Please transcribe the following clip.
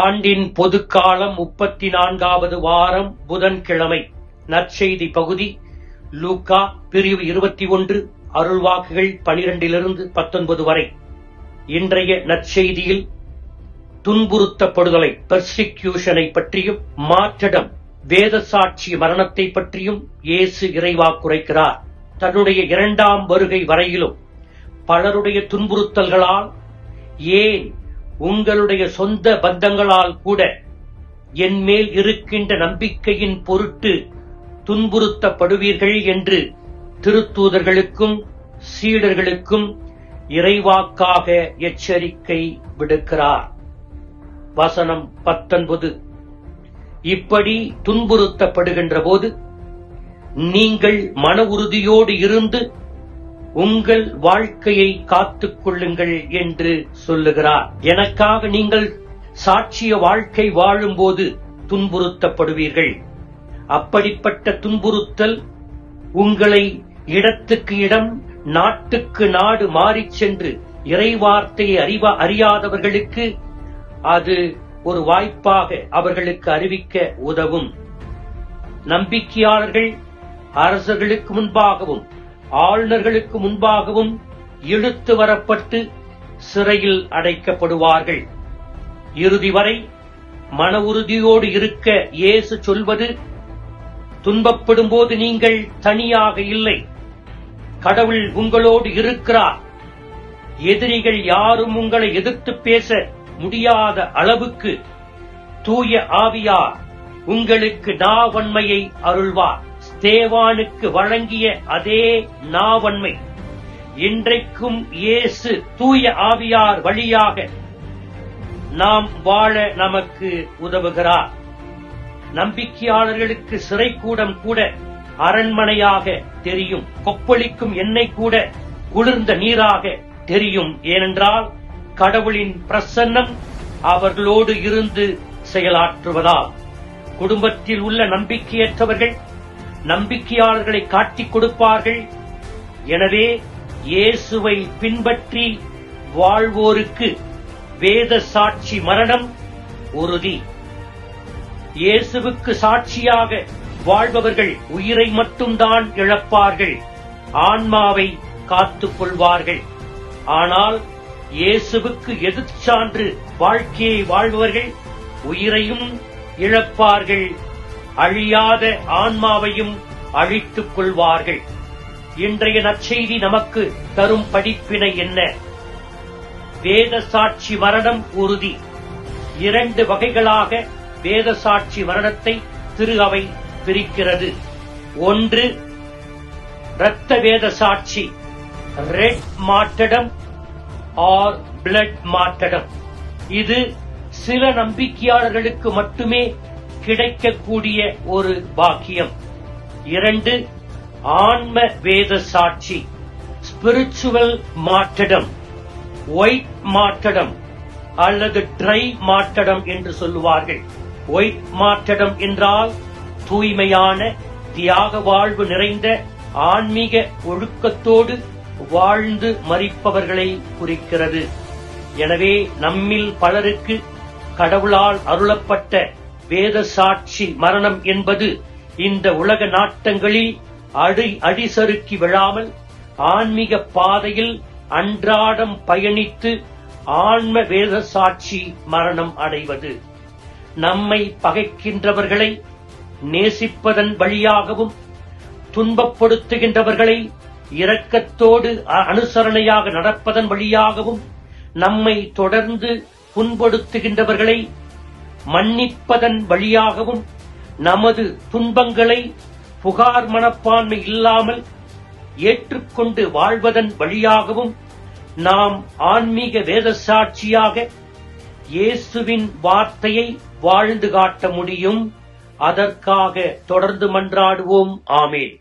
ஆண்டின் பொதுக்காலம் 34வது வாரம் புதன்கிழமை. நற்செய்தி பகுதி லூக்கா பிரிவு 21 அருள்வாக்குகள் 12-19 வரை. இன்றைய நற்செய்தியில் துன்புறுத்தப்படுதலை பெர்சிக்யூஷனை பற்றியும் மாற்றடம் வேதசாட்சி மரணத்தை பற்றியும் இயேசு இறைவாக்குரைக்கிறார். தன்னுடைய 2ஆம் வருகை வரையிலும் பலருடைய துன்புறுத்தல்களால், ஏன் உங்களுடைய சொந்த பந்தங்களால் கூட என் மேல் இருக்கின்ற நம்பிக்கையின் பொருட்டு துன்புறுத்தப்படுவீர்கள் என்று திருத்தூதர்களுக்கும் சீடர்களுக்கும் இறைவாக்காக எச்சரிக்கை விடுக்கிறார். வசனம் 19. இப்படி துன்புறுத்தப்படுகின்ற போது நீங்கள் மன உறுதியோடு இருந்து உங்கள் வாழ்க்கையை காத்துக் கொள்ளுங்கள் என்று சொல்லுகிறார். எனக்காக நீங்கள் சாட்சிய வாழ்க்கை வாழும்போது துன்புறுத்தப்படுவீர்கள். அப்படிப்பட்ட துன்புறுத்தல் உங்களை இடத்துக்கு இடம், நாட்டுக்கு நாடு மாறிச் சென்று இறைவார்த்தையை அறியாதவர்களுக்கு அது ஒரு வாய்ப்பாக அவர்களுக்கு அறிவிக்க உதவும். நம்பிக்கையாளர்கள் அரசர்களுக்கு முன்பாகவும் ஆளுநர்களுக்கு முன்பாகவும் இழுத்து வரப்பட்டு சிறையில் அடைக்கப்படுவார்கள். இறுதி வரை மன உறுதியோடு இருக்க இயேசு சொல்வது, துன்பப்படும் போது நீங்கள் தனியாக இல்லை, கடவுள் உங்களோடு இருக்கிறார். எதிரிகள் யாரும் உங்களை எதிர்த்து பேச முடியாத அளவுக்கு தூய ஆவியார் உங்களுக்கு நாவன்மையை அருள்வார். ஸ்தேவானுக்கு வழங்கிய அதே நாவன்மை இன்றைக்கும் இயேசு தூய ஆவியார் வழியாக நாம் வாழ நமக்கு உதவுகிறார். நம்பிக்கையாளர்களுக்கு சிறைக்கூடம் கூட அரண்மனையாக தெரியும், கொப்பளிக்கும் எண்ணெய் கூட குளிர்ந்த நீராக தெரியும். ஏனென்றால் கடவுளின் பிரசன்னம் அவர்களோடு இருந்து செயலாற்றுவதால். குடும்பத்தில் உள்ள நம்பிக்கையற்றவர்கள் நம்பிக்கையாளர்களை காட்டிக் கொடுப்பார்கள். எனவே இயேசுவை பின்பற்றி வாழ்வோருக்கு வேத சாட்சி மரணம் உறுதி. இயேசுவுக்கு சாட்சியாக வாழ்பவர்கள் உயிரை மட்டும்தான் இழப்பார்கள், ஆன்மாவை காத்துக் கொள்வார்கள். ஆனால் இயேசுவுக்கு எதிர்ச்சான்று வாழ்க்கையை வாழ்பவர்கள் உயிரையும் இழப்பார்கள், அழியாத ஆன்மாவையும் அழித்துக் கொள்வார்கள். இன்றைய நற்செய்தி நமக்கு தரும் படிப்பினை என்ன? வேத சாட்சி மரணம் உறுதி. 2 வகைகளாக வேத சாட்சி மரணத்தை திரு அவை பிரிக்கிறது. 1, இரத்த வேத சாட்சி, ரெட் மார்ட்டடம் ஆர் பிளட் மார்ட்டடம். இது சில நம்பிக்கையாளர்களுக்கு மட்டுமே கிடைக்கக்கூடிய ஒரு பாக்கியம். 2, ஆன்ம வேத சாட்சி, ஸ்பிரிச்சுவல் மார்ட்டடம், ஒயிட் மார்ட்டடம் அல்லது ட்ரை மார்ட்டடம் என்று சொல்லுவார்கள். ஒயிட் மார்ட்டடம் என்றால் தூய்மையான தியாக வாழ்வு நிறைந்த ஆன்மீக ஒழுக்கத்தோடு வாழ்ந்து மரிப்பவர்களை குறிக்கிறது. எனவே நம்மில் பலருக்கு கடவுளால் அருளப்பட்ட வேத சாட்சி மரணம் என்பது இந்த உலக நாட்டங்களில் அடிசறுக்கி விழாமல் ஆன்மீக பாதையில் அன்றாடம் பயணித்து ஆன்ம வேத சாட்சி மரணம் அடைவது. நம்மை பகைக்கின்றவர்களை நேசிப்பதன் வழியாகவும் துன்பப்படுத்துகின்றவர்களை இரக்கத்தோடு அனுசரணையாக நடப்பதன் வழியாகவும், நம்மை தொடர்ந்து புண்படுத்துகின்றவர்களை மன்னிப்பதன் வழியாகவும், நமது துன்பங்களை புகார் மனப்பான்மை இல்லாமல் ஏற்றுக்கொண்டு வாழ்வதன் வழியாகவும் நாம் ஆன்மீக வேத சாட்சியாக இயேசுவின் வார்த்தையை வாழ்ந்து காட்ட முடியும். அதற்காக தொடர்ந்து மன்றாடுவோம். ஆமென்.